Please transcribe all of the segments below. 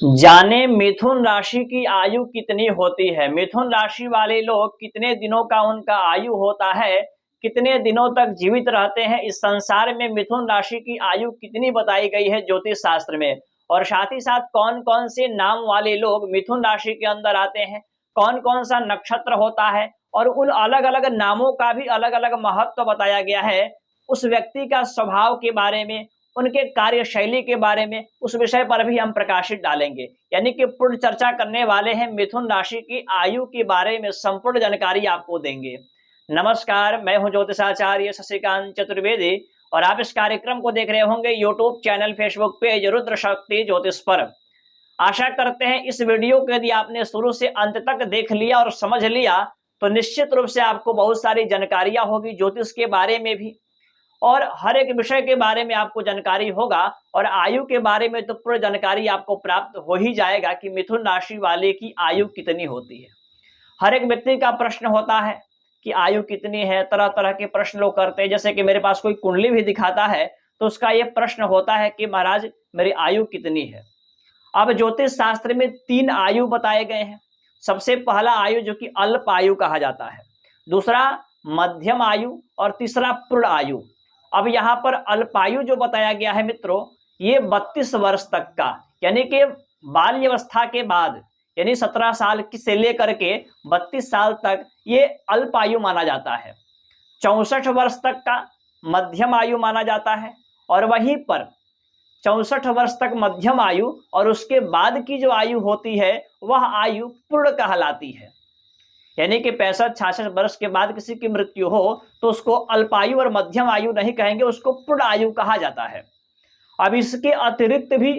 जाने मिथुन राशि की आयु कितनी होती है। मिथुन राशि वाले लोग कितने दिनों का उनका आयु होता है, कितने दिनों तक जीवित रहते हैं। इस संसार में मिथुन राशि की आयु कितनी बताई गई है ज्योतिष शास्त्र में, और साथ ही साथ कौन कौन से नाम वाले लोग मिथुन राशि के अंदर आते हैं, कौन कौन सा नक्षत्र होता है, और उन अलग अलग नामों का भी अलग अलग महत्व बताया गया है। उस व्यक्ति का स्वभाव के बारे में, उनके कार्यशैली के बारे में, उस विषय पर भी हम प्रकाशित डालेंगे। यानी कि पूर्ण चर्चा करने वाले हैं, मिथुन राशि की आयु के बारे में संपूर्ण जानकारी आपको देंगे। नमस्कार, मैं हूं ज्योतिषाचार्य शशिकांत चतुर्वेदी और आप इस कार्यक्रम को देख रहे होंगे YouTube channel, Facebook page Rudra शक्ति ज्योतिष पर। आशा करते हैं इस वीडियो को यदि आपने शुरू से अंत तक देख लिया और समझ लिया तो निश्चित रूप से आपको बहुत सारी जानकारियां होगी ज्योतिष के बारे में भी, और हर एक विषय के बारे में आपको जानकारी होगा, और आयु के बारे में तो पूरी जानकारी आपको प्राप्त हो ही जाएगा कि मिथुन राशि वाले की आयु कितनी होती है। हर एक व्यक्ति का प्रश्न होता है कि आयु कितनी है, तरह तरह के प्रश्न लोग करते हैं। जैसे कि मेरे पास कोई कुंडली भी दिखाता है तो उसका यह प्रश्न होता है कि महाराज मेरी आयु कितनी है। अब ज्योतिष शास्त्र में 3 आयु बताए गए हैं। सबसे पहला आयु जो कि अल्प आयु कहा जाता है, दूसरा मध्यम आयु और तीसरा पूर्ण आयु। अब यहाँ पर अल्पायु जो बताया गया है मित्रों, ये 32 वर्ष तक का, यानी कि बाल्यावस्था के बाद, यानी 17 साल से लेकर के 32 साल तक ये अल्पायु माना जाता है। 64 वर्ष तक का मध्यम आयु माना जाता है, और वहीं पर 64 वर्ष तक मध्यम आयु और उसके बाद की जो आयु होती है वह आयु पूर्ण कहलाती है। यानी कि 65-66 वर्ष के बाद किसी की मृत्यु हो तो उसको अल्पायु और मध्यम आयु नहीं कहेंगे, उसको पूर्ण आयु कहा जाता है। अब इसके अतिरिक्त भी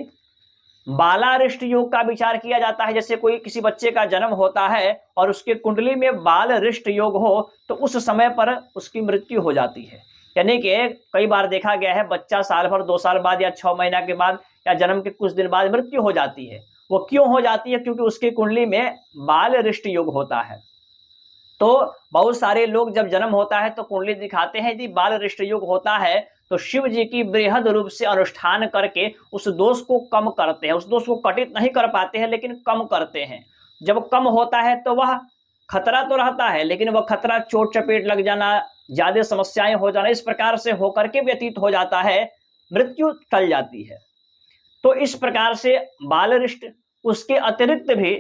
बालारिष्ट योग का विचार किया जाता है। जैसे कोई किसी बच्चे का जन्म होता है और उसके कुंडली में बालरिष्ट योग हो तो उस समय पर उसकी मृत्यु हो जाती है। यानी कि कई बार देखा गया है बच्चा साल भर, 2 साल बाद या 6 महीना के बाद या जन्म के कुछ दिन बाद मृत्यु हो जाती है। वो क्यों हो जाती है? क्योंकि उसकी कुंडली में बालरिष्ट योग होता है। तो बहुत सारे लोग जब जन्म होता है तो कुंडली दिखाते हैं, यदि बालरिष्ट योग होता है तो शिव जी की बृहद रूप से अनुष्ठान करके उस दोष को कम करते हैं। उस दोष को कटित नहीं कर पाते हैं लेकिन कम करते हैं। जब कम होता है तो वह खतरा तो रहता है, लेकिन वह खतरा चोट चपेट लग जाना, ज्यादा समस्याएं हो जाना, इस प्रकार से होकर के व्यतीत हो जाता है, मृत्यु टल जाती है। तो इस प्रकार से बालरिष्ट, उसके अतिरिक्त भी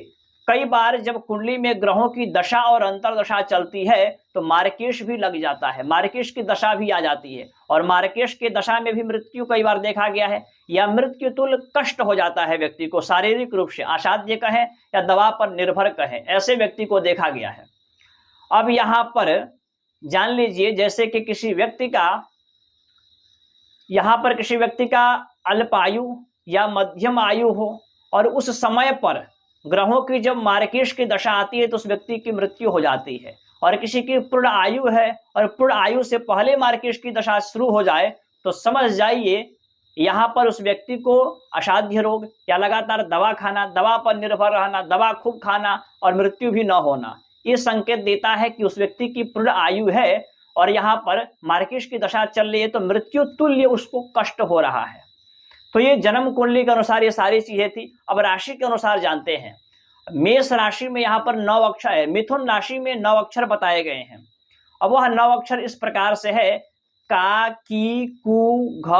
कई बार जब कुंडली में ग्रहों की दशा और अंतरदशा चलती है तो मार्केश भी लग जाता है, मार्केश की दशा भी आ जाती है, और मार्केश की दशा में भी मृत्यु कई बार देखा गया है, या मृत्यु तुल्य कष्ट हो जाता है व्यक्ति को, शारीरिक रूप से असाध्य कहें या दवा पर निर्भर कहें, ऐसे व्यक्ति को देखा गया है। अब यहाँ पर जान लीजिए, जैसे कि किसी व्यक्ति का अल्पायु या मध्यम आयु हो और उस समय पर ग्रहों की जब मार्केश की दशा आती है तो उस व्यक्ति की मृत्यु हो जाती है, और किसी की पूर्ण आयु है और पूर्ण आयु से पहले मार्केश की दशा शुरू हो जाए तो समझ जाइए यहाँ पर उस व्यक्ति को असाध्य रोग या लगातार दवा खाना, दवा पर निर्भर रहना, दवा खूब खाना और मृत्यु भी न होना, ये संकेत देता है कि उस व्यक्ति की पूर्ण आयु है और यहाँ पर मार्केश की दशा चल रही है तो मृत्यु तुल्य उसको कष्ट हो रहा है। तो ये जन्म कुंडली के अनुसार ये सारी चीजें थी। अब राशि के अनुसार जानते हैं। मेष राशि में यहाँ पर 9 अक्षर है, मिथुन राशि में 9 अक्षर बताए गए हैं। अब वह 9 अक्षर इस प्रकार से है: का, की, कु, घ,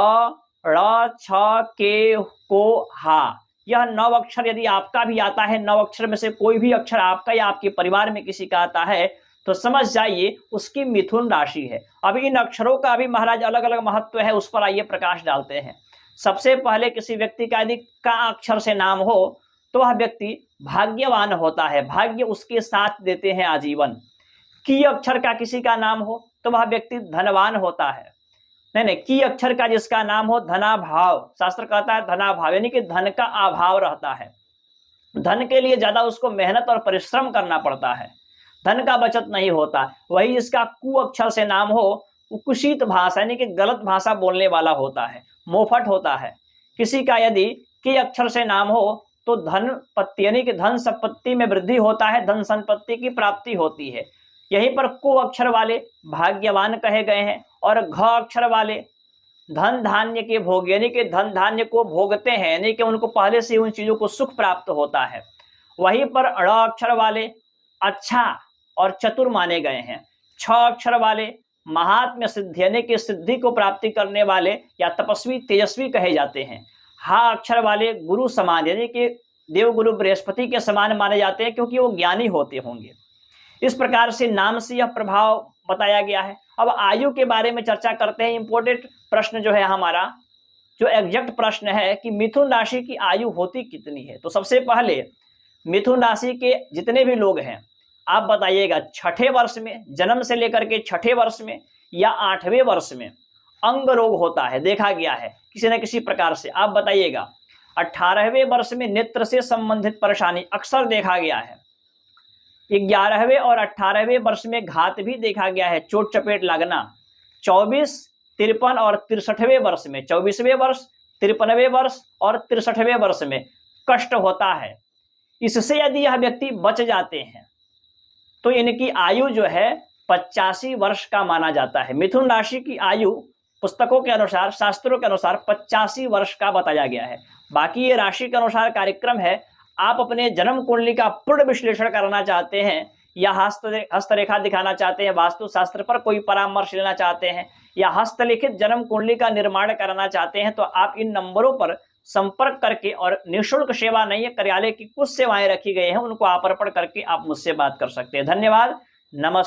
ड़, छ, के, को, हा। यह 9 अक्षर यदि आपका भी आता है, 9 अक्षर में से कोई भी अक्षर आपका या आपके परिवार में किसी का आता है तो समझ जाइए उसकी मिथुन राशि है। अब इन अक्षरों का भी महाराज अलग अलग महत्व है, उस पर आइए प्रकाश डालते हैं। सबसे पहले किसी व्यक्ति का यदि का अक्षर से नाम हो तो वह व्यक्ति भाग्यवान होता है, भाग्य उसके साथ देते हैं आजीवन। की अक्षर का किसी का नाम हो तो वह व्यक्ति धनवान होता है। नहीं, की अक्षर का जिसका नाम हो धनाभाव, शास्त्र कहता है धनाभाव, यानी कि धन का अभाव रहता है, धन के लिए ज्यादा उसको मेहनत और परिश्रम करना पड़ता है, धन का बचत नहीं होता। वही जिसका कु अक्षर से नाम हो वो कुशीत भाषा, यानी कि गलत भाषा बोलने वाला होता है, मोफट होता है। किसी का यदि के अक्षर से नाम हो तो धन पत्ती, यानी कि धन संपत्ति में वृद्धि होता है, धन संपत्ति की प्राप्ति होती है। यहीं पर को अक्षर वाले भाग्यवान कहे गए हैं और घ अक्षर वाले धन धान्य के भोग, यानी कि धन धान्य को भोगते हैं, यानी कि उनको पहले से उन चीजों को सुख प्राप्त होता है। वहीं पर ड़ अक्षर वाले अच्छा और चतुर माने गए हैं। छ अक्षर वाले महात्म्य सिद्धि, यानी कि सिद्धि को प्राप्ति करने वाले या तपस्वी तेजस्वी कहे जाते हैं। हा अक्षर वाले गुरु समान, यानी कि देवगुरु बृहस्पति के समान माने जाते हैं, क्योंकि वो ज्ञानी होते होंगे। इस प्रकार से नाम से यह प्रभाव बताया गया है। अब आयु के बारे में चर्चा करते हैं। इंपॉर्टेंट प्रश्न जो है हमारा, जो एग्जैक्ट प्रश्न है कि मिथुन राशि की आयु होती कितनी है। तो सबसे पहले मिथुन राशि के जितने भी लोग हैं, आप बताइएगा छठे वर्ष में, जन्म से लेकर के छठे वर्ष में या 8वें वर्ष में अंग रोग होता है, देखा गया है किसी न किसी प्रकार से। आप बताइएगा 18वें वर्ष में नेत्र से संबंधित परेशानी अक्सर देखा गया है। 11वें और 18वें वर्ष में घात भी देखा गया है, चोट चपेट लगना। 24, 53 और 63वें वर्ष में, 24वें वर्ष, 53वें वर्ष और 63वें वर्ष में कष्ट होता है। इससे यदि यह व्यक्ति बच जाते हैं तो इनकी आयु जो है 85 वर्ष का माना जाता है। मिथुन राशि की आयु पुस्तकों के अनुसार, शास्त्रों के अनुसार 85 वर्ष का बताया गया है। बाकी ये राशि के अनुसार कार्यक्रम है। आप अपने जन्म कुंडली का पूर्ण विश्लेषण करना चाहते हैं या हस्तरेखा दिखाना चाहते हैं, वास्तुशास्त्र पर कोई परामर्श लेना चाहते हैं या हस्तलिखित जन्म कुंडली का निर्माण करना चाहते हैं, तो आप इन नंबरों पर संपर्क करके, और निःशुल्क सेवा नहीं है, कार्यालय की कुछ सेवाएं रखी गई हैं, उनको आप अर्पण करके आप मुझसे बात कर सकते हैं। धन्यवाद, नमस्कार।